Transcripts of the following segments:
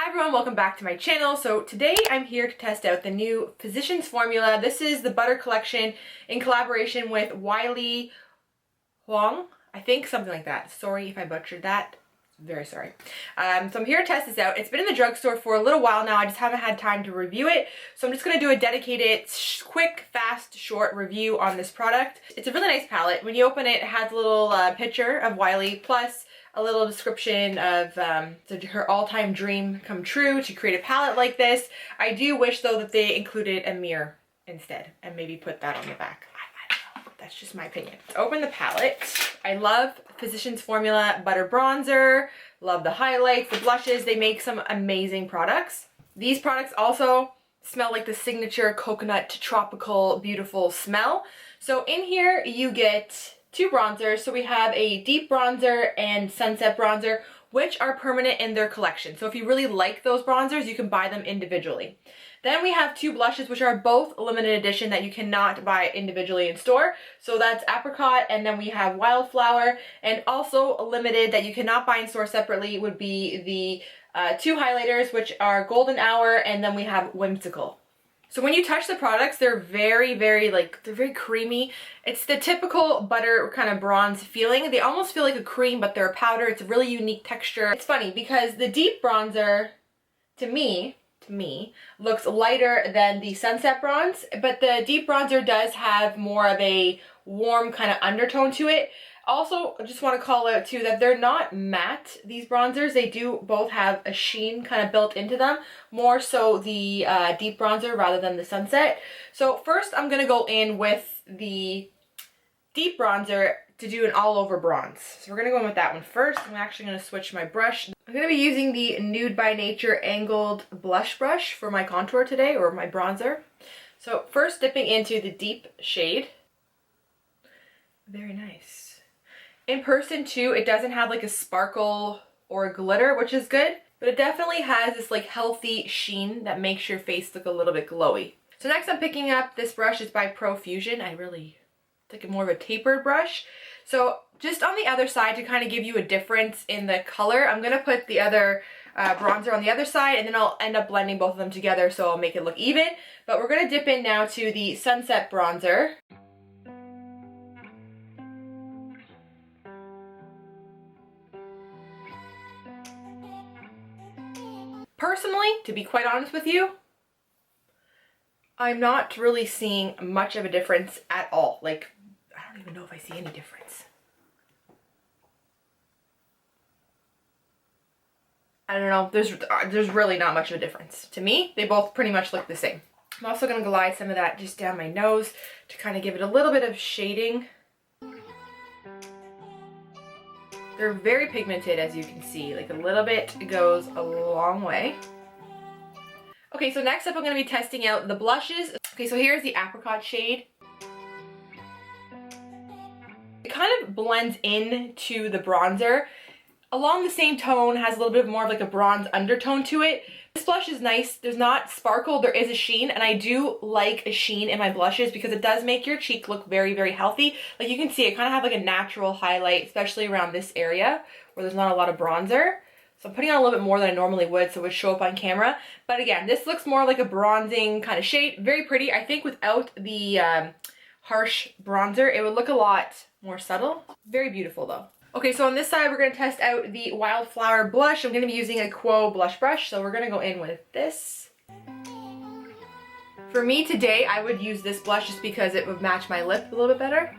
everyone, welcome back to my channel. So today I'm here to test out the new Physicians Formula. This is the Butter Collection in collaboration with Weylie Hoang, I think, something like that. Sorry if I butchered that. Very sorry. So I'm here to test this out. It's been in the drugstore for a little while now. I just haven't had time to review it. So I'm just going to do a dedicated, quick, fast, short review on this product. It's a really nice palette. When you open it, it has a little picture of Weylie, plus a little description of her all-time dream come true to create a palette like this. I do wish, though, that they included a mirror instead and maybe put that on the back. I don't know. That's just my opinion. Open the palette. I love Physicians Formula Butter Bronzer. Love the highlights, the blushes. They make some amazing products. These products also smell like the signature coconut tropical beautiful smell. So in here you get two bronzers. So we have a deep bronzer and sunset bronzer, which are permanent in their collection. So if you really like those bronzers, you can buy them individually. Then we have two blushes, which are both limited edition that you cannot buy individually in store. So that's Apricot, and then we have Wildflower, and also limited that you cannot buy in store separately would be the two highlighters, which are Golden Hour, and then we have Whimsical. So when you touch the products, they're very, they're very creamy. It's the typical butter kind of bronze feeling. They almost feel like a cream, but they're a powder. It's a really unique texture. It's funny because the deep bronzer, to me, looks lighter than the sunset bronze, but the deep bronzer does have more of a warm kind of undertone to it. Also, I just want to call out too that they're not matte, these bronzers. They do both have a sheen kind of built into them, more so the deep bronzer rather than the sunset. So first I'm going to go in with the deep bronzer to do an all over bronze. So we're going to go in with that one first. I'm actually going to switch my brush. I'm going to be using the Nude by Nature angled blush brush for my contour today, or my bronzer. So first dipping into the deep shade. Very nice. In person too, it doesn't have like a sparkle or a glitter, which is good, but it definitely has this like healthy sheen that makes your face look a little bit glowy. So next I'm picking up this brush. It's by Profusion. I really like more of a tapered brush. So just on the other side to kind of give you a difference in the color, I'm going to put the other bronzer on the other side, and then I'll end up blending both of them together so I'll make it look even. But we're going to dip in now to the Sunset Bronzer. Personally, to be quite honest with you, I'm not really seeing much of a difference at all. Like, I don't even know if I see any difference. I don't know, there's really not much of a difference. To me, they both pretty much look the same. I'm also going to glide some of that just down my nose to kind of give it a little bit of shading. They're very pigmented, as you can see. Like, a little bit goes a long way. Okay, so next up I'm going to be testing out the blushes. Okay, so here's the Apricot shade. It kind of blends into the bronzer. Along the same tone, has a little bit more of like a bronze undertone to it. This blush is nice. There's not sparkle, there is a sheen, and I do like a sheen in my blushes because it does make your cheek look very, very healthy. Like you can see, I kind of have like a natural highlight, especially around this area where there's not a lot of bronzer. So I'm putting on a little bit more than I normally would so it would show up on camera. But again, this looks more like a bronzing kind of shade. Very pretty. I think without the harsh bronzer, it would look a lot more subtle. Very beautiful though. Okay, so on this side, we're going to test out the Wildflower blush. I'm going to be using a Quo blush brush, so we're going to go in with this. For me today, I would use this blush just because it would match my lip a little bit better.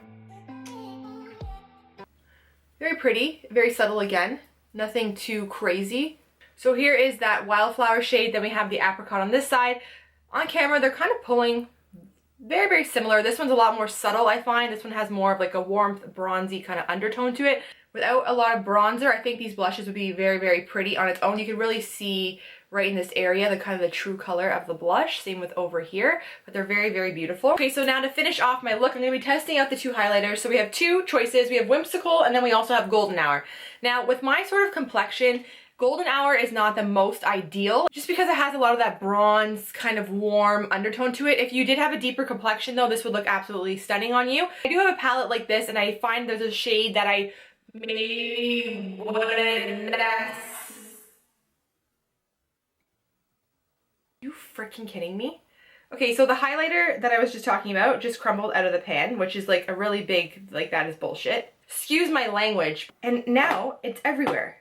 Very pretty, very subtle again. Nothing too crazy. So here is that Wildflower shade. Then we have the Apricot on this side. On camera, they're kind of pulling very, very similar. This one's a lot more subtle, I find. This one has more of like a warmth, bronzy kind of undertone to it. Without a lot of bronzer, I think these blushes would be very, very pretty on its own. You can really see right in this area the kind of the true color of the blush. Same with over here, but they're very, very beautiful. Okay, so now to finish off my look, I'm going to be testing out the two highlighters. So we have two choices. We have Whimsical, and then we also have Golden Hour. Now, with my sort of complexion, Golden Hour is not the most ideal just because it has a lot of that bronze kind of warm undertone to it. If you did have a deeper complexion though, this would look absolutely stunning on you. I do have a palette like this, and I find there's a shade that I maybe wouldn't You freaking kidding me? Okay, so the highlighter that I was just talking about just crumbled out of the pan, which is like a really big, like that is bullshit. Excuse my language. And now it's everywhere.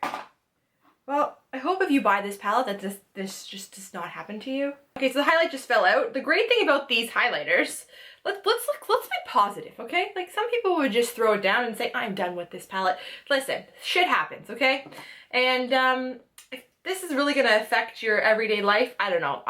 Well, I hope if you buy this palette that this just does not happen to you. Okay, so the highlight just fell out. The great thing about these highlighters, let's be positive, okay? Like some people would just throw it down and say, I'm done with this palette. Listen, shit happens, okay? And if this is really gonna affect your everyday life, I don't know.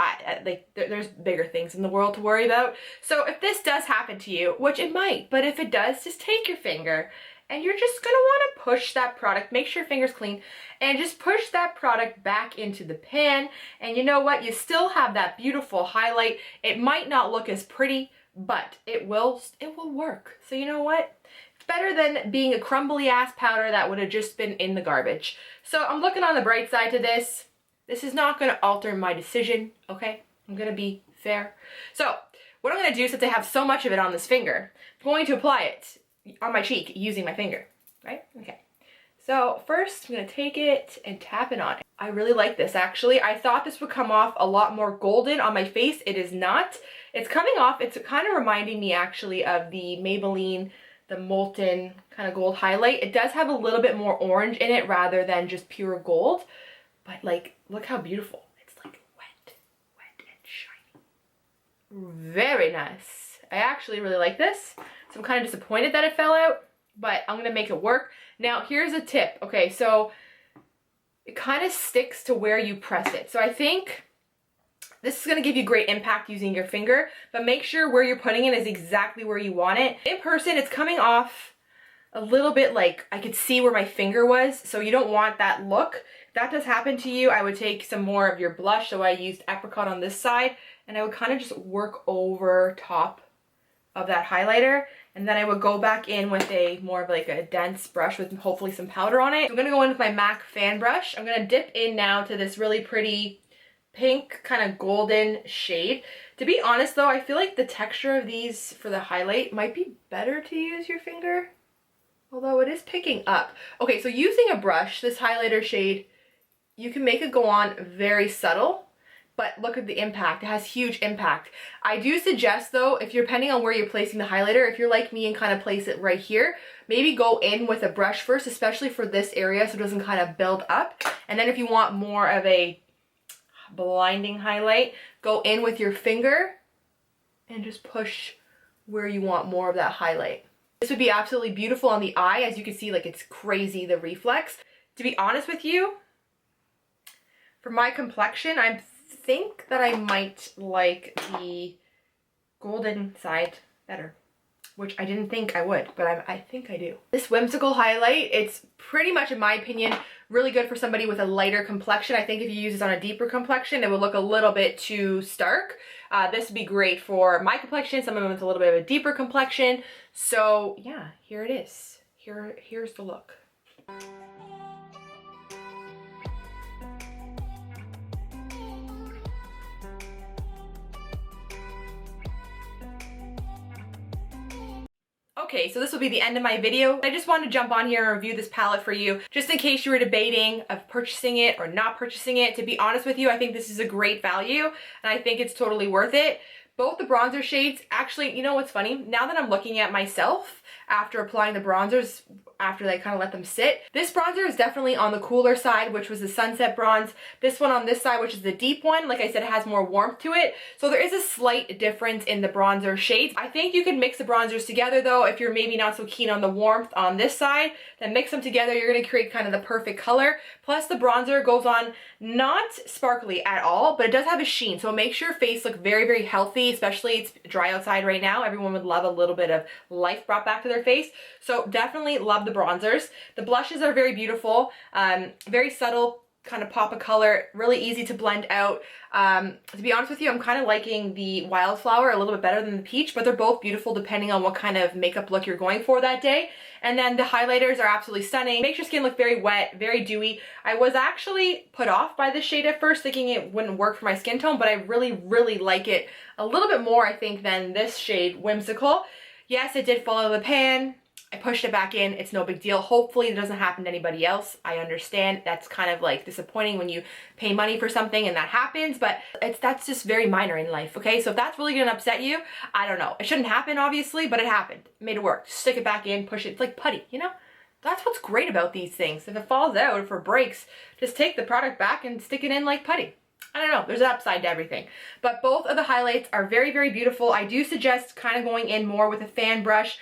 There's bigger things in the world to worry about. So if this does happen to you, which it might, but if it does, just take your finger and you're just gonna wanna push that product, make sure your finger's clean, and just push that product back into the pan. And you know what? You still have that beautiful highlight. It might not look as pretty, but it will work. So you know what? It's better than being a crumbly ass powder that would have just been in the garbage. So I'm looking on the bright side to this. This is not gonna alter my decision, okay? I'm gonna be fair. So what I'm gonna do, since I have so much of it on this finger, I'm going to apply it on my cheek using my finger, right? Okay. So first I'm gonna take it and tap it on. I really like this actually. I thought this would come off a lot more golden on my face. It is not. It's coming off, it's kind of reminding me actually of the Maybelline, the Molten kind of gold highlight. It does have a little bit more orange in it rather than just pure gold. But like, look how beautiful. It's like wet and shiny. Very nice. I actually really like this. So I'm kind of disappointed that it fell out, but I'm gonna make it work. Now here's a tip. Okay, so it kind of sticks to where you press it. So I think this is gonna give you great impact using your finger, but make sure where you're putting it is exactly where you want it. In person, it's coming off a little bit like I could see where my finger was, so you don't want that look. If that does happen to you, I would take some more of your blush. So I used Apricot on this side, and I would kind of just work over top of that highlighter, and then I would go back in with a more of like a dense brush with hopefully some powder on it. So I'm gonna go in with my MAC fan brush. I'm gonna dip in now to this really pretty pink kind of golden shade. To be honest though, I feel like the texture of these for the highlight might be better to use your finger, although it is picking up. Okay, so using a brush, this highlighter shade, you can make it go on very subtle, but look at the impact. It has huge impact. I do suggest though, if you're depending on where you're placing the highlighter, if you're like me and kind of place it right here, maybe go in with a brush first, especially for this area so it doesn't kind of build up. And then if you want more of a blinding highlight, go in with your finger and just push where you want more of that highlight. This would be absolutely beautiful on the eye. As you can see, like it's crazy, the reflex. To be honest with you, for my complexion, I think that I might like the golden side better, which I didn't think I would, but I think I do. This whimsical highlight, it's pretty much, in my opinion, really good for somebody with a lighter complexion. I think if you use this on a deeper complexion, it would look a little bit too stark. This would be great for my complexion, someone with a little bit of a deeper complexion. So yeah, here it is. Here's the look. Okay, so this will be the end of my video. I just wanted to jump on here and review this palette for you, just in case you were debating of purchasing it or not purchasing it. To be honest with you, I think this is a great value, and I think it's totally worth it. Both the bronzer shades, actually, you know what's funny? Now that I'm looking at myself after applying the bronzers, after they kind of let them sit, this bronzer is definitely on the cooler side, which was the Sunset Bronze. This one on this side, which is the deep one, like I said, it has more warmth to it. So there is a slight difference in the bronzer shades. I think you can mix the bronzers together though. If you're maybe not so keen on the warmth on this side, then mix them together. You're gonna create kind of the perfect color. Plus the bronzer goes on not sparkly at all, but it does have a sheen. So it makes your face look very, very healthy, especially it's dry outside right now. Everyone would love a little bit of life brought back to their face. So definitely love the bronzers. The blushes are very beautiful, very subtle kind of pop of color, really easy to blend out. To be honest with you, I'm kind of liking the Wildflower a little bit better than the Peach, but they're both beautiful depending on what kind of makeup look you're going for that day. And then the highlighters are absolutely stunning. Makes your skin look very wet, very dewy. I was actually put off by this shade at first, thinking it wouldn't work for my skin tone, but I really, really like it a little bit more, I think, than this shade, Whimsical. Yes, it did fall out of the pan. I pushed it back in. It's no big deal. Hopefully it doesn't happen to anybody else. I understand that's kind of like disappointing when you pay money for something and that happens, but that's just very minor in life, okay? So if that's really gonna upset you, I don't know. It shouldn't happen, obviously, but it happened. Made it work. Just stick it back in, push it. It's like putty, you know? That's what's great about these things. If it falls out, if it breaks, just take the product back and stick it in like putty. I don't know, there's an upside to everything. But both of the highlights are very, very beautiful. I do suggest kind of going in more with a fan brush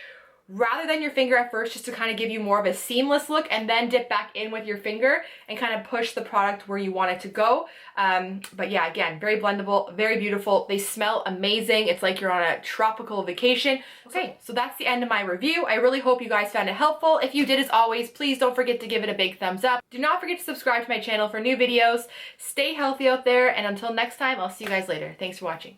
rather than your finger at first, just to kind of give you more of a seamless look, and then dip back in with your finger and kind of push the product where you want it to go. But yeah, again, very blendable, very beautiful. They smell amazing. It's like you're on a tropical vacation. Okay, so that's the end of my review. I really hope you guys found it helpful. If you did, as always, please don't forget to give it a big thumbs up. Do not forget to subscribe to my channel for new videos. Stay healthy out there, and until next time, I'll see you guys later. Thanks for watching.